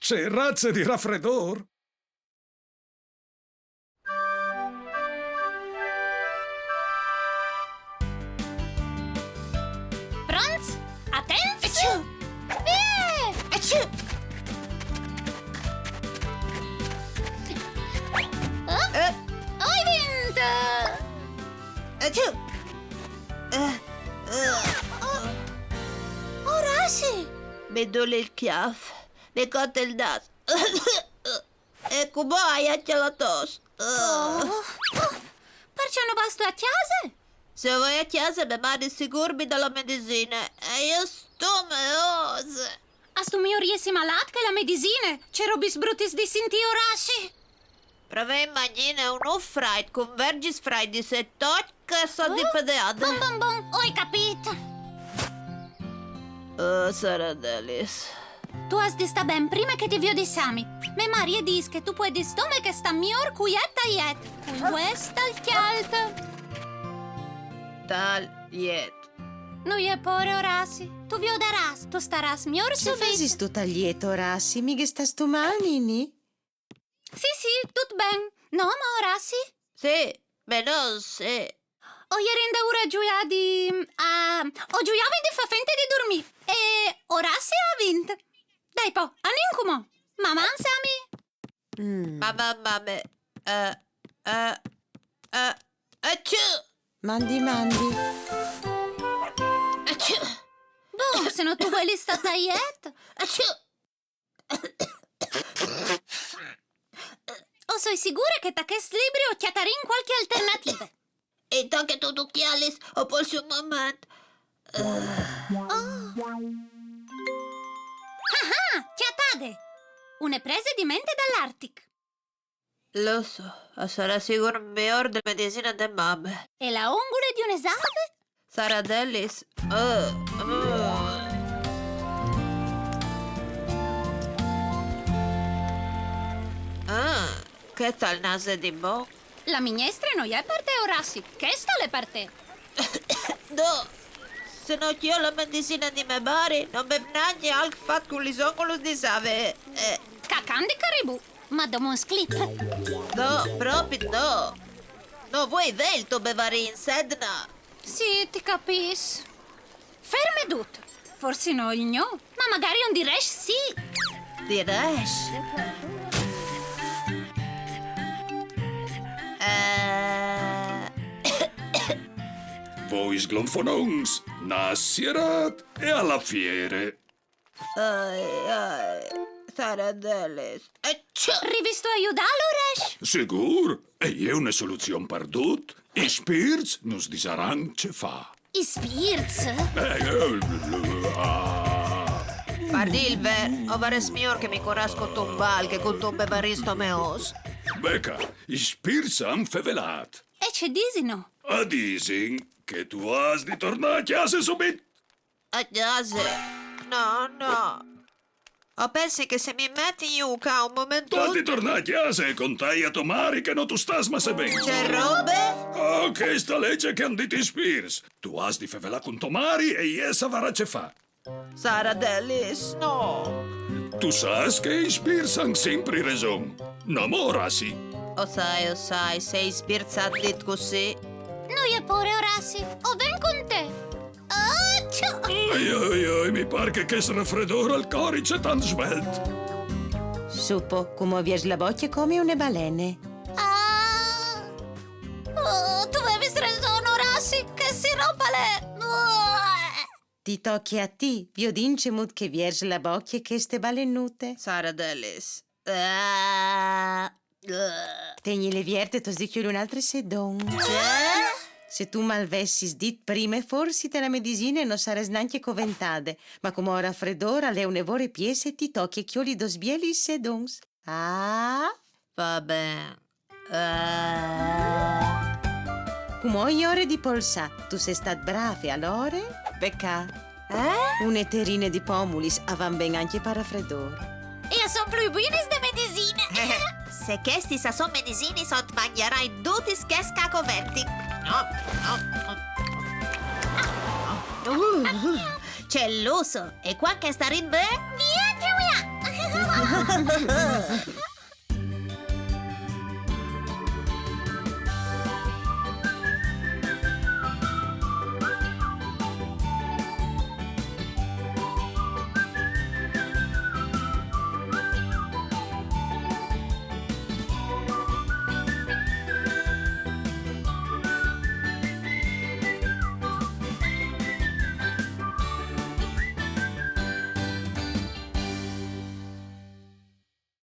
C'è razze di raffreddor? Franz, attenzione! Hai vinto! Horace! Mi dole il chiaff, mi cotte il naso. E come hai la tosse? Perché non basta a casa? Se vai a casa mi mandi sicuro dalla medicina e io sto meosa. A sto mio riesci malato che la medicina? C'è robis brutis di sinti Horace? Provai mangiare un off-fried con vergis fried di setocca so di pedeade. Bon, hai capito? Oh, Sara Delis. Tu has di sta ben prima che ti vio di Sami. Me Maria dis che tu puoi di stome che sta mior cuietta iet. Questa il chialta. Tagliet. Nu je pore Horace. Tu vio daras. Tu staras mior Ce subito. faci sto taglietto, Horace? Mica sta sto male, Nini? Sì, tut ben. No, ma Horace? Sì, beh, non sì. O ieri ora gioia di... o gioiavi di fa finta di dormire. E Horace ha vinto. Dai po, anincumo. Mamma, Sami? Mamma, acciù! Mandi. Acciù! Boh, se no tu vuoi lista taglietta. Acciù! O sei sicura che ta che libri o chiatarin qualche alternativa? E che tu chialis, o posso un momento. Chiatade! Une prese di mente dall'Artic. Lo so, sarà sicuro miglior della medicina de mamme. E la ungure di un esame? Sara Delis. Che tal naso di mo? La minestra non è per te, Horace. Che sta le per te? No, se non io la medicina di me bari, non mi neanche al fatto con gli oncolos di save. Cacan di caribù. Ma domo un sclip. No, proprio no. No, vuoi velto bevari in sedna? Sì, ti capis. Ferme tutto. Forse no il no, ma magari un diresh sì. Diresh? Voi sglonfonons, nassierat e alla fiere. Sara Delis. Rivisto aiutalo, Resh? Sigur? E io una soluzione perdut? I spirits nos disaran ce fa. I spirits? Pardi il ver, o vares mior che mi corasco tombal che con tombe varisto meos. Becca, i spirits han fevelat. E c'è disino. A disin che tu has di tornare a casa subit. A casa? No. O pensi che se mi metti yuca un momento... Tu has di tornare a casa e contai a Tomari che non tu stas ma se ben. C'è robe? Oh, che sta legge che han dit i spirits. Tu has di fevelà con Tomari e essa varà ce fa. Sara Delis, no. Tu sas che i spirits han sempre ragione. No mora sì. O sai, sei spirzat dit così. Noi è pure, Horace. O ven con te. Ai, mi par che questo raffreddore al corice tan svelt. Supo, come vies la boccia come una balene. Tu avevi ragione, Horace. Che si rompa le... Ti tocchi a ti, io dincemut che vies la boccia che ste balenute. Sara Delis. Tegni le vierte tos di chiudi un altro sedon. Se tu malvessis dit prima, forse te la medicina non sares neanche coventade. Ma come ora raffreddora, le unevore piese ti tocchi e chioli dos bieli sedons. Vabbè. Come ogni ore di polsa, tu sei stat brave allora? Becca. Une terine di pomulis avan ben anche per raffreddore. E sono più buonis de medicine. Se questi son medicini sont mangerai tutti schesca coverti. C'è l'uso. E qua che sta in bene? Via,